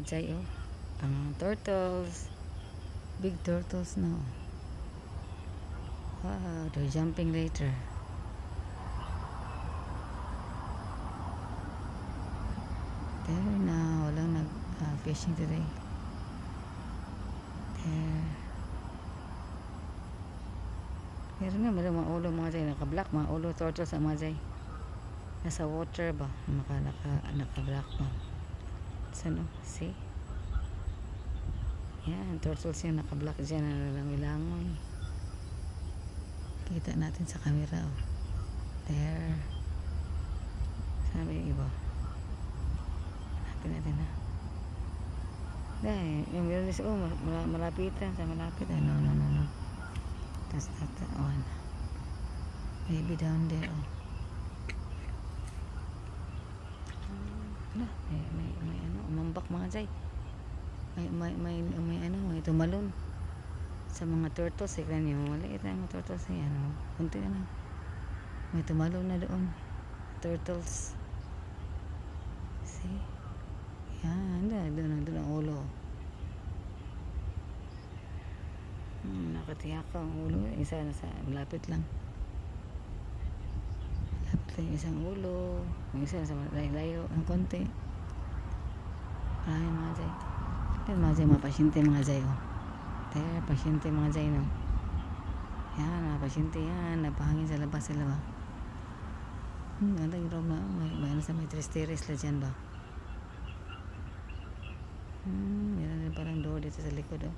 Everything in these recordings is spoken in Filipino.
jay, oh. Ang turtles. Big turtles now. Wow, they're jumping later. There na, walang nag-fishing today. There. Meron na, meron mga ulo mga jay. Naka-black, mga ulo turtles ang mga jay. Nasa water ba? Naka-black ba? Saan, see? Yan, turtles yung naka-black dyan. Nalalangoy. Kita natin sa camera, oh. There. Sabi yung iba. Hanapin natin, ha. Dahil, yung meron din, oh, malapitan. Sa malapitan. No. That's not that one. Maybe down there, oh. May ano, umambak mga jay. May tumalon sa mga turtles. Tignan nyo, maliit na mga turtles na yan, oh. Kunti na. May tumalon na doon. Turtles. See? Yan, doon ang ulo. Nakatiyak ang ulo. Isa na sa malapit lang. Yung isang ulo, yung isa sa layo ang konti. Ay mga jay. Yan mga jay, mga pasyente mga jay, oh. There, pasyente mga jay, no. Yan, mga pasyente yan. Napahangin sa labas sila ba. Ganda yung room na, may ano sa may tristeris la dyan ba. Meron din parang door dito sa likod, oh.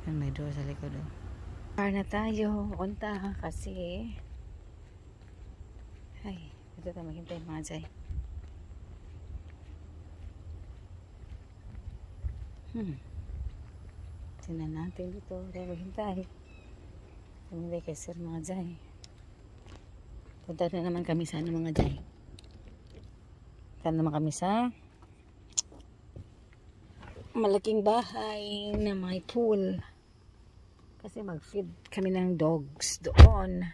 Yan, may door sa likod, oh. Par na tayo, punta kasi ay, dito tayo maghintay mga jay. Tingnan natin dito tayo maghintay. Tumili kay sir mga jay. Punta na naman kami sa ano mga jay. Punta naman kami sa malaking bahay na may pool. Kasi mag-feed kami ng dogs doon.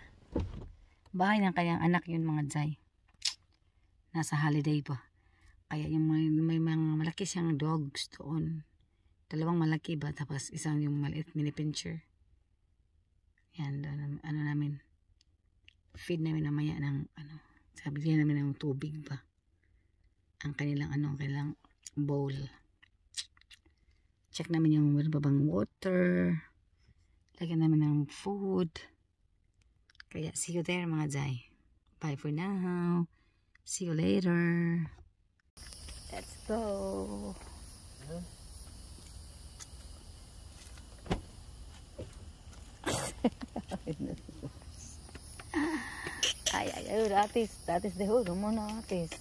Bahay ng kanyang anak yun mga jay. Nasa holiday pa. Kaya yung may mga malaki siyang dogs doon. Dalawang malaki ba? Tapos isang yung maliit mini pincher. Yan doon. Ano namin. Feed namin namaya ng ano. Sabi niya namin ng tubig ba. Ang kanilang ano. Ang kanilang bowl. Check namin yung meron pa bang water. Lagyan namin ng food. Kaya, see you there mga jay. Bye for now. See you later. Let's go. That is the hood. Mo na atis.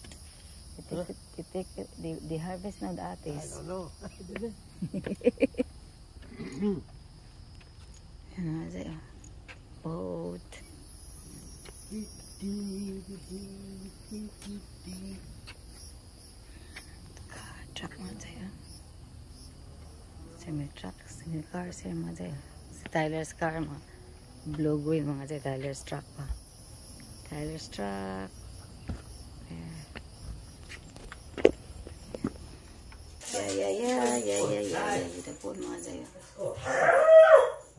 It take the harvest now the atis. I don't know. Yan mga jay. Boat. Truck mga jay, semi-truck, semi-car, mga jay. Si Tyler's car, mga blue green mga jay. Tyler's truck pa. Tyler's truck. Yeah. Dito po mga jay.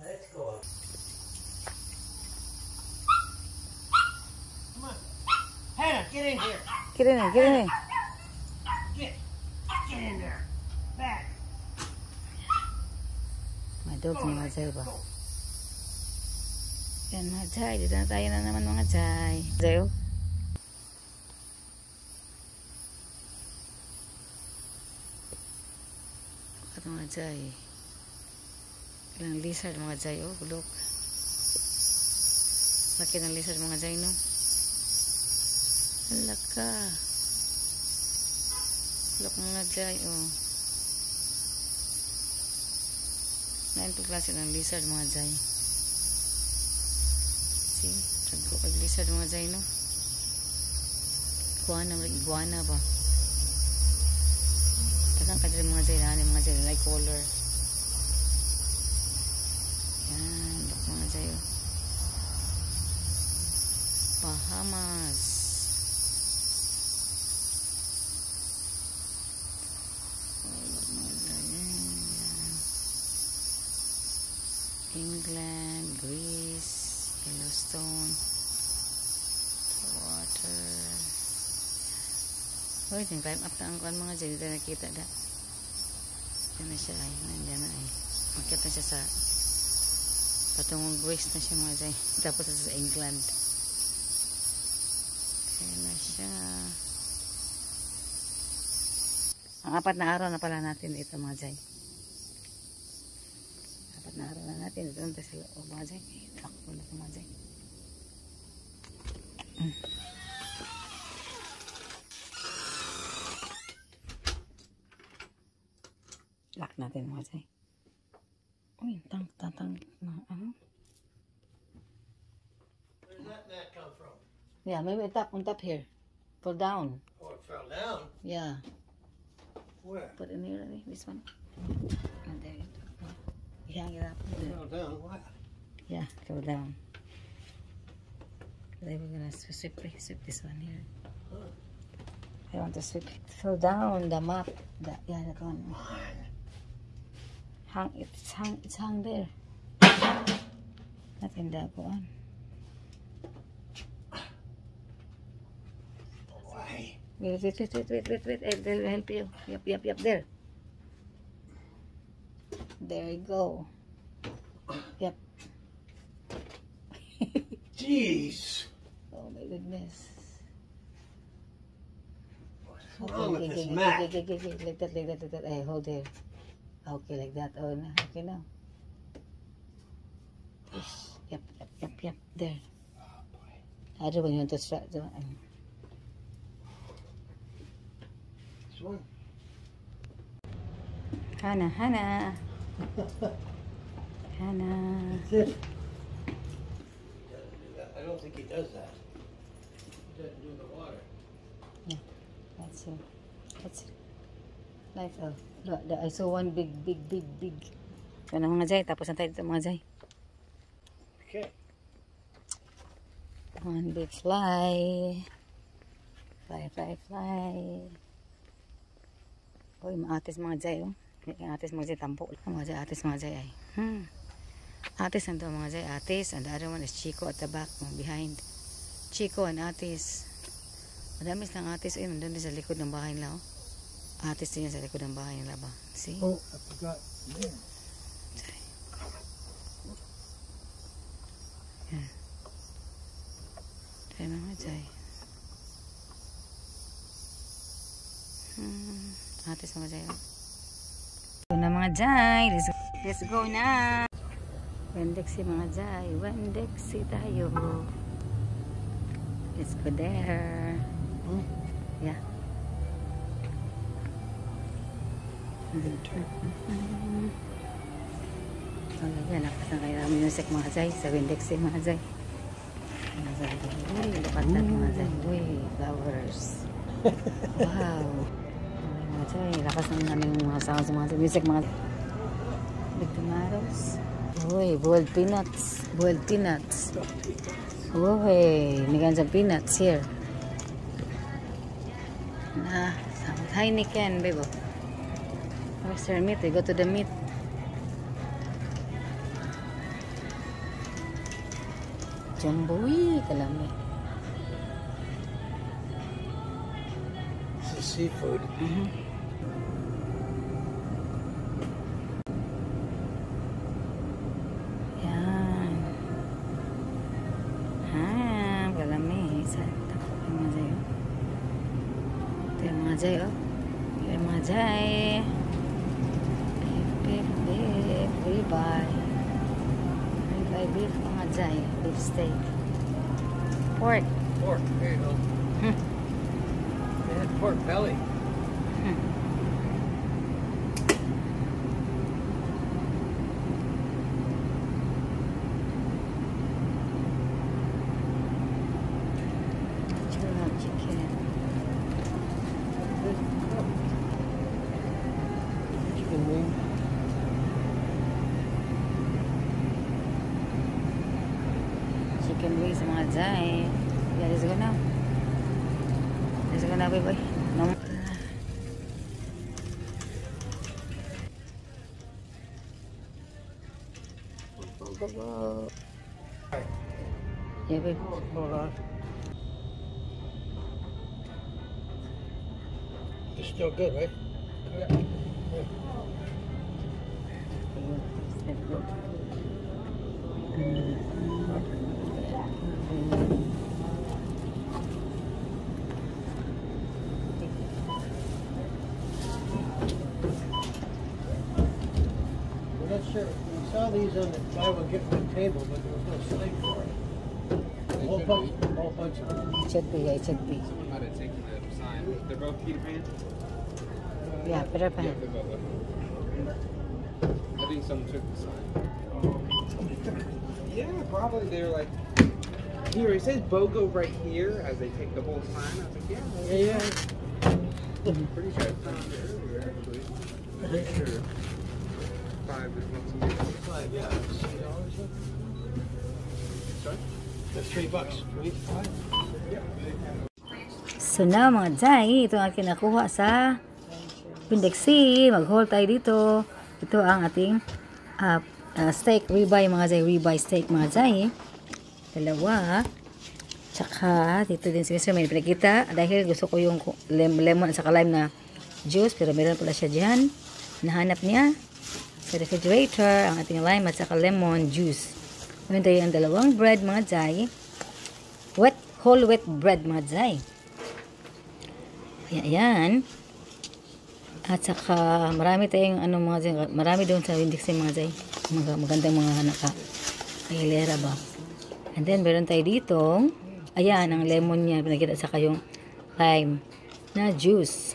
Let's go. Get in here. Get in. Get in there. Back. My dogs mga jay ba? Yan mga jay. Dito na tayo na naman mga jay. Jay, oh. At mga jay. Ilang lizard mga jay, oh. Look. Laki ng lizard mga jay, no? Laka. Look mga jay, oh. Ngayon po klase ng lizard mga jay. See? Tagko kag lizard mga jay, no? Iguana ba? Tagang kadiri mga jay, mga jay, like color. Yan, look mga jay, oh. Bahamas. England, Greece, Yellowstone, water. Uy, yung climb up na ang mga dyan. Dito nakita na. Dito na siya ay. Nandiyan na ay. Makita na siya sa patungong Greece na siya mga dyan. Tapos sa England. Kaya na siya. Ang 4 na araw na pala natin ito mga dyan. 4 na araw na natin. Ito na sa loob mga dyan. Takbo na mga dyan. Lock natin mga dyan. Uy, tang. Ano? Where did that mat come from? Yeah, maybe on top here. Pull down. Oh, it fell down. Yeah. Where? Put in here, this one. And there you go. You hang it up. It fell down. What? Yeah, go down. Then we're gonna sweep this one here. Huh. I want to sweep it. Throw down the map. Yeah, that one. It's hung there. Not in that one. Why? Wait. I'll help you. Yep, there. There you go. Yep. Jeez. Oh my goodness. What's wrong with this mat? Like that. Hey, hold here. Okay, like that. Oh, no. Okay now. Yep. There. Oh, boy. Other one you want to try. This one? Hannah. That's it. He doesn't do that. I don't think he does that. He doesn't do the water. That's it. Like, oh. I saw one big. Ito na mga jay. Tapos na tayo dito mga jay. Okay. One big fly. Fly. Uy, maatis mga jay, oh. Atis mga jay, tampo. Atis mga jay ay. Atis ang to mga jay. Atis. And the other one is Chico at the back. Behind. Chico and Atis. Madamis ng Atis. Uy, nandun din sa likod ng bahay nila, oh. Atis din yan sa likod ng bahay nila ba? See? Oh, I forgot. Yeah. Yan. Tayo mga jay. Atis mga jay, oh. Ito na mga jay. Let's go na. Wendexy mga jay. Wendexy tayo. Let's go there. Yeah. Yan, lakas na kaya music mga jay. Sa Wendexy mga jay. Uy, lapatan mga jay. Uy, flowers. Wow. Mga jay, lakas ng mga sounds mga jay. Music mga jay. Big tomatoes. Uy, boiled peanuts. Uy, nigan sa peanuts here. Heineken, babe. Where's their meat? We go to the meat. Jambuy, kalami. This is seafood. Yan. Kalami. Isa. Tako yung mga jay, oh. Ito yung mga jay, oh. Ito yung mga jay. Beef. Ribeye. Beef mga jay. Beef steak. Pork. There you go. Yeah, pork belly. Chicken. Chicken wing. Chicken wings mga jay. Yeah, let's go now. Let's go now, boy. No. go. Yeah, babe. Hold on. It's still good, right? We're not sure. We saw these on the buy one get one table, but there was no slate for it. A whole bunch of them. It should be, yeah, it should be. Someone might have taken the sign. They're both Peter Pan? Yeah, Peter Pan. Yeah, they're both. I think someone took the sign. Yeah, probably. They're like, here, it says BOGO right here as they take the whole sign. I was like, yeah. Yeah. I'm pretty sure I found it earlier, actually. Pretty sure. 5 is not something. $5, yeah. $6. Sorry? That's $3. 3 to 5. So now mga Jai, ito ang kinakuha sa Pindexi. Mag-haul tayo dito. Ito ang ating steak, ribeye mga Jai. Ribeye steak mga Jai. Dalawa. Tsaka dito din siya may pinakita. Dahil gusto ko yung lemon at saka lime na juice. Pero meron pala siya dyan. Nahanap niya sa refrigerator ang ating lime at saka lemon juice. Ngayon tayo ang dalawang bread mga Jai. Whole wheat bread mga Jai. Ayan. At saka marami tayong mga Jai. Marami doon sa Winn-Dixie mga Jai. Magandang mga hilera ba. And then meron tayo dito. Ayan ang lemon niya. Pinagkita at saka yung lime na juice.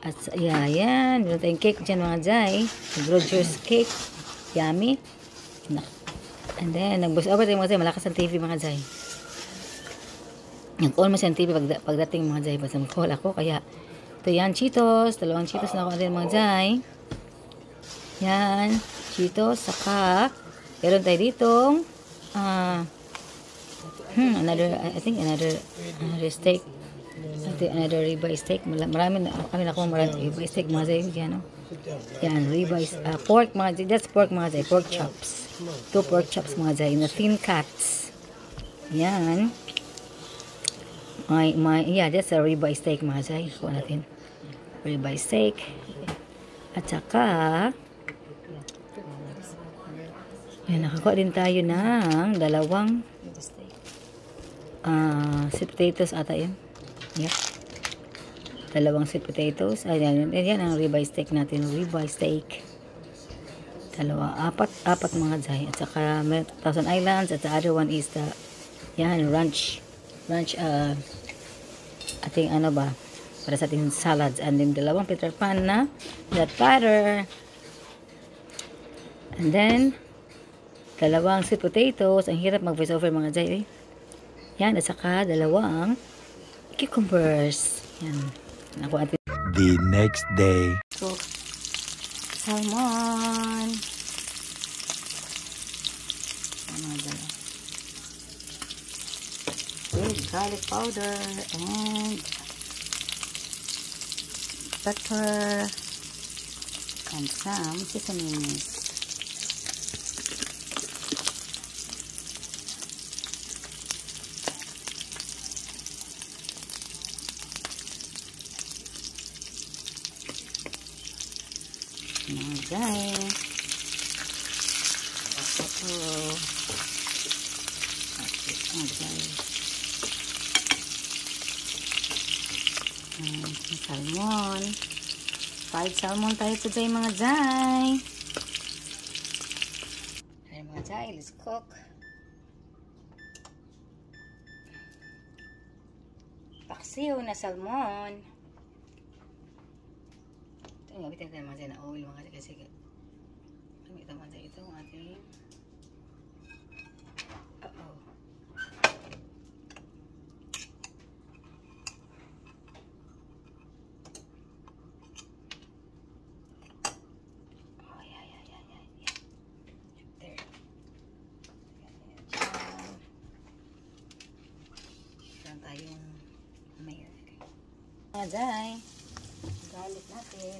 At ayan. Meron tayong cake dyan mga Jai. Broadjuice cake. Yummy. And then nag-bus over tayo mga Jai. Malakas ang TV mga Jai. Nag-call mo siya ang TV pagdating mga Jai. Basta mag-call ako. Kaya ito yan, Cheetos. Dalawang Cheetos na ako natin mga Jai. Yan. Cheetos. Saka meron tayo ditong I think another steak. Another ribeye steak. Marami na ribeye steak mga Jai. Yan, yan ribeye. Pork mga Jai. That's pork mga Jai. Pork chops. 2 pork chops mga Jai. Na thin cuts. Yan. Yeah, that's a ribeye steak mga Jai. Kuha natin. Ribeye steak. At saka yan, nakakuha din tayo ng dalawang sweet potatoes ata yun. Yep. Dalawang sweet potatoes. Ayan, yan ang ribeye steak natin. Ribeye steak. Apat mga Jai. At saka Thousand Islands. At the other one is the yan, ranch ating para sa ating salads. And then dalawang Peter Pan na that butter. And then dalawang sweet potatoes. Ang hirap mag-voice over mga Jai. Yan, at saka dalawang cucumbers. Yan. Nakuha natin. The next day. So, salmon. With garlic powder and pepper and some seasonings. Guys, salmon. Fried salmon tayo today mga Jai. Ayan mga Jai, let's cook. Paksiw na salmon. Ito nga, bitin tayo mga Jai na oil mga Jai kasi gamit mga Jai ito ang ating mga Jai. Garlic natin.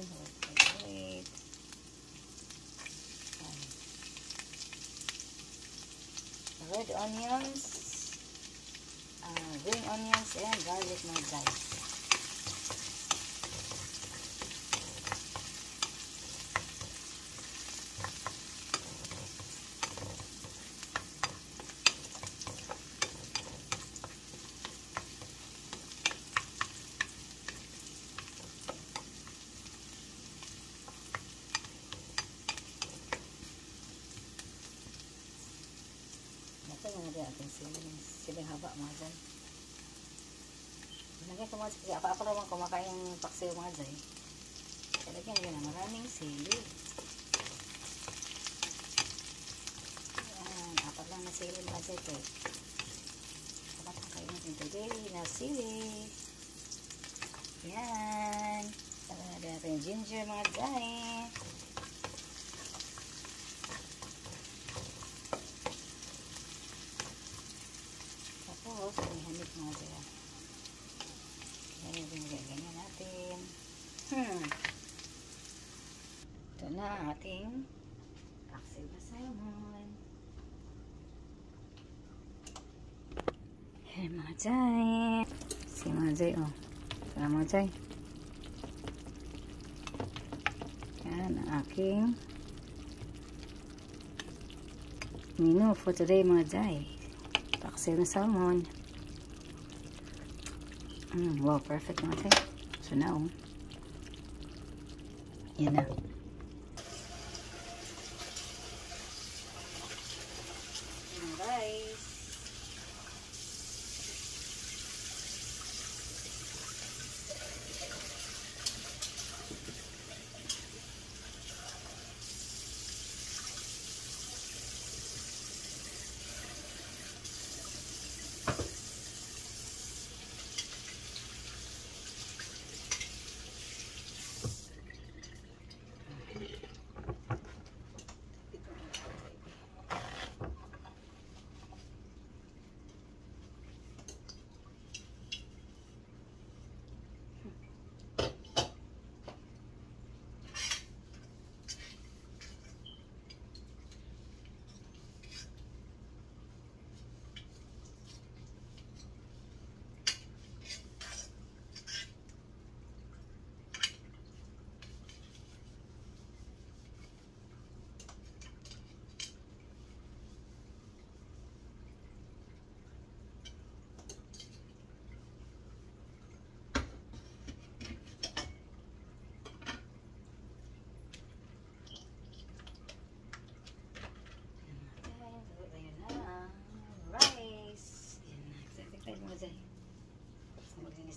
Wait. red onions, green onions, and garlic mga guys. Ito yung natin ating siling haba mga dyan. Lagyan ko mga kasi ako naman kumakain ng paksiw mga dyan. Lagyan nyo na maraming sili. Ayan, 4 lang na sili mga dyan. Dapat kain natin today na sili. Ayan. Lagyan natin yung ginger mga dyan. Tapos, may hamit mga dyan. Ganyan natin. Ito na ang ating paksiw na salmon. Ayan mga dyan. Sige mga dyan, oh. Sana mga dyan. Ayan ang aking menu for today mga dyan. Paksiw na salmon. Wow, perfect mga tayo. So now, yan na. Rice.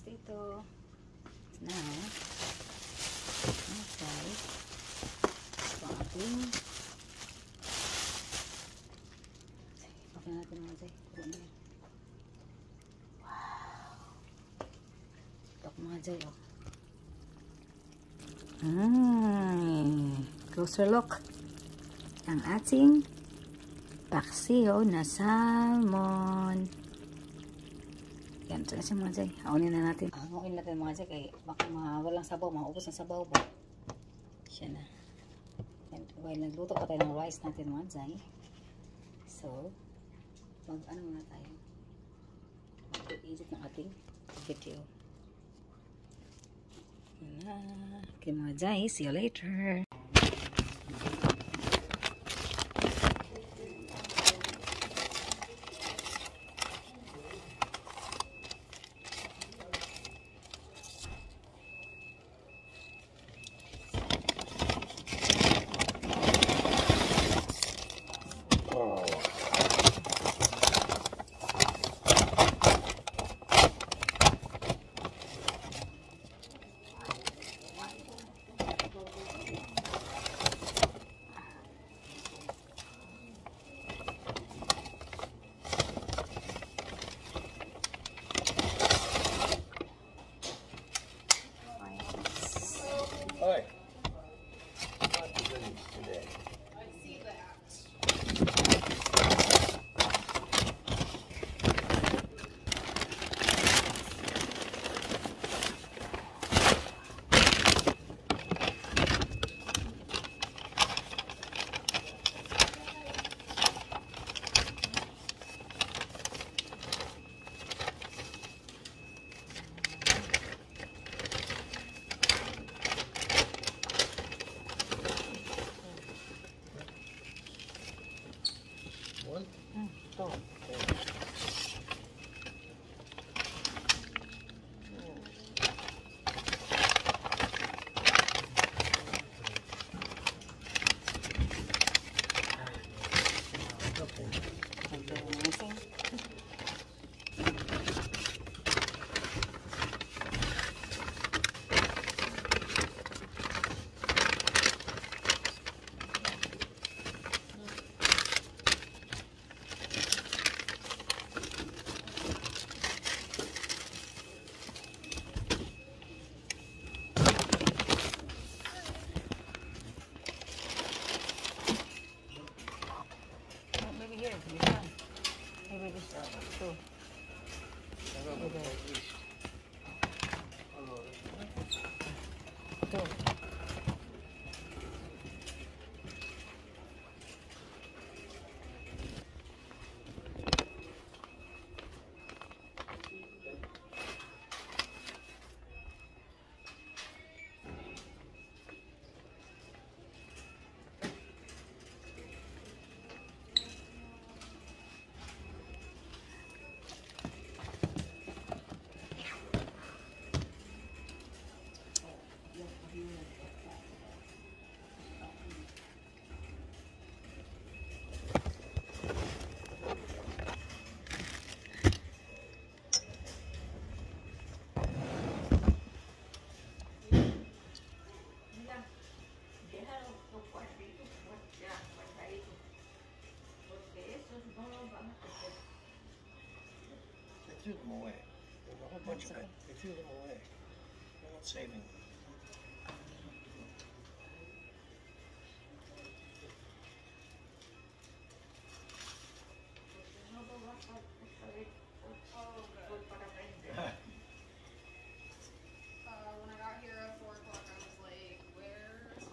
Dito. Now, okay. Ito ang ating okay natin mga zay. Wow. Ito ang mga zay, oh. Closer look. Ang ating paksiw na salmon. Yan, ito na siya mga dyan. Aunin na natin. Aunin natin mga dyan kaya baka walang sabaw, maubos ng sabaw ba. Siya na. And while nagluto pa tayo ng rice natin mga dyan. So, mag-ano muna tayo. Mag-edit ng ating video. Yan na. Okay mga dyan, see you later. They threw them away. There's a whole bunch of it. They threw them away. They're not saving them. When I got here at 4 o'clock, I was like, where's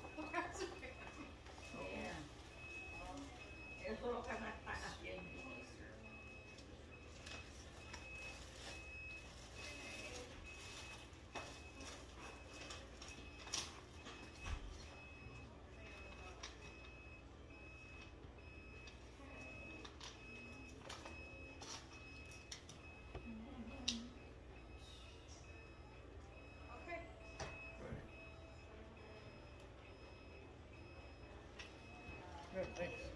Good, thanks.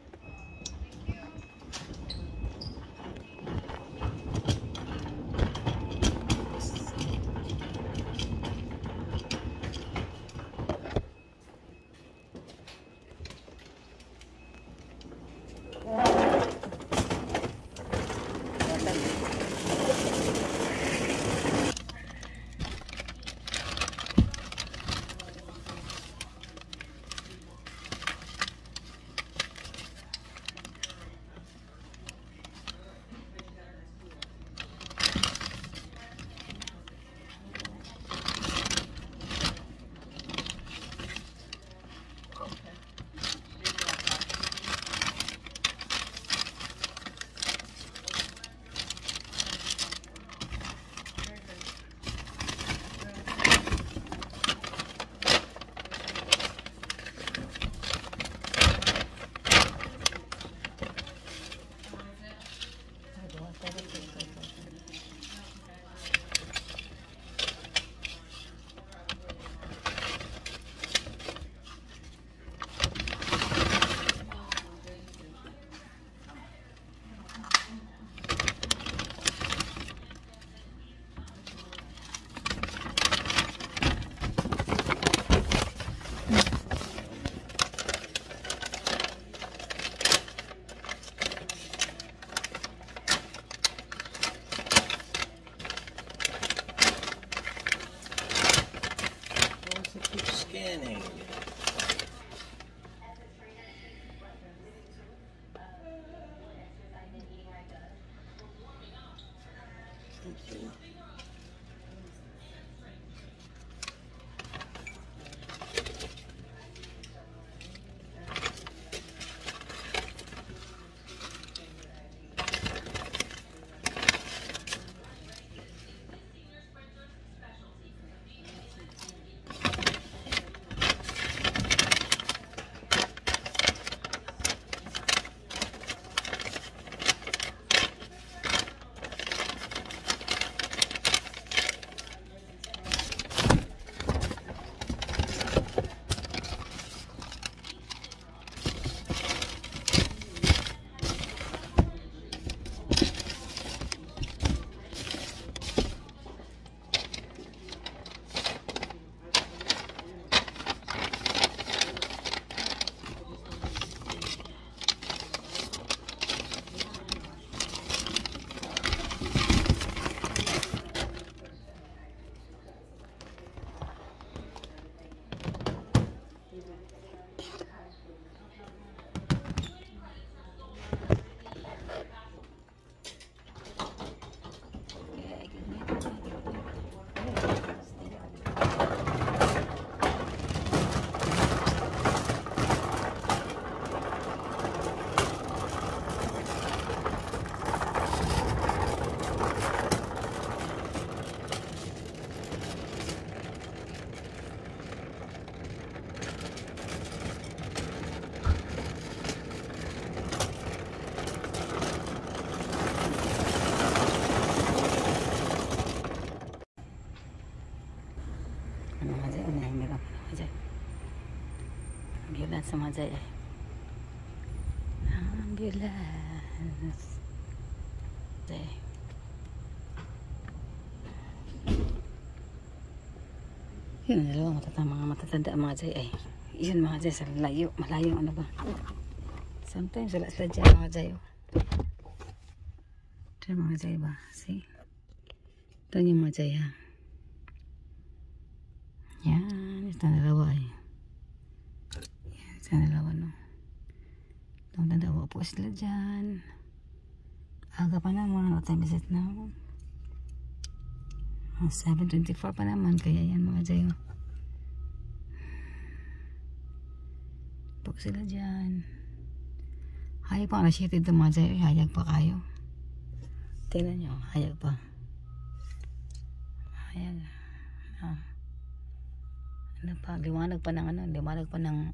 Keep scanning. Ambulance sa mga Jay. Ambulance. Jay. Yun ang dalawa mga matatanda mga Jay ay. Yun mga Jay sa layo. Malayo ano ba. Sometimes wala sila dyan mga Jay. Ito yung mga jay ba? See? Ito yung mga jay ha. Yan. Ito na dalawa eh. Yan. Ito na dalawa no. Ito na dalawa po sila dyan. Aga pa naman. What time is it now? 7:24 pa naman. Kaya yan mga jay oh. Po sila dyan. Hayag pa. Nashitid itong mga jay. Hayag pa kayo. Tingnan nyo. Hayag pa. Hayag. Ano pa? Liwanag pa ng ano. Liwanag pa ng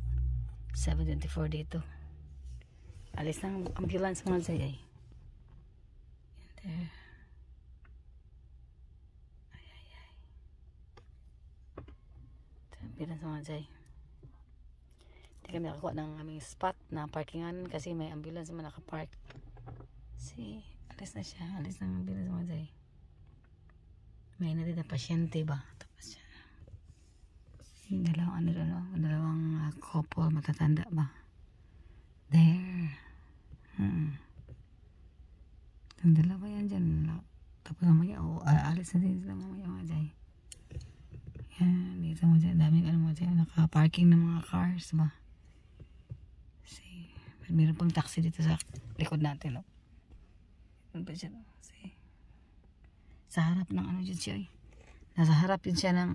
7:24 dito. Alis ng ambulance mga jay ay. Yan there. Ay. Ambulance mga jay. Kami nakakuha ng aming spot na parkingan kasi may ambulance naman nakapark. See, alis na siya. Alis ng ambulance mga jay. May natin na pasyente ba? Tapos siya. Dalawang couple matatanda ba? There. Ang dalawa yan dyan. Tapos mamaya, alis na din sila mamaya mga jay. Yan, dito mga jay. Daming mga jay. Naka-parking ng mga cars ba? See, mayroon pang taxi dito sa likod natin, no? Ano ba siya, no? See, sa harap ng ano dyan siya, eh. Nasa harap yun siya ng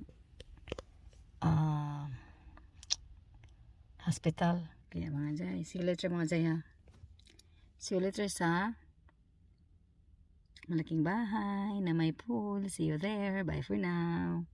hospital. Kaya mga jay, see you later mga jay ha. See you later sa malaking bahay na may pool. See you there. Bye for now.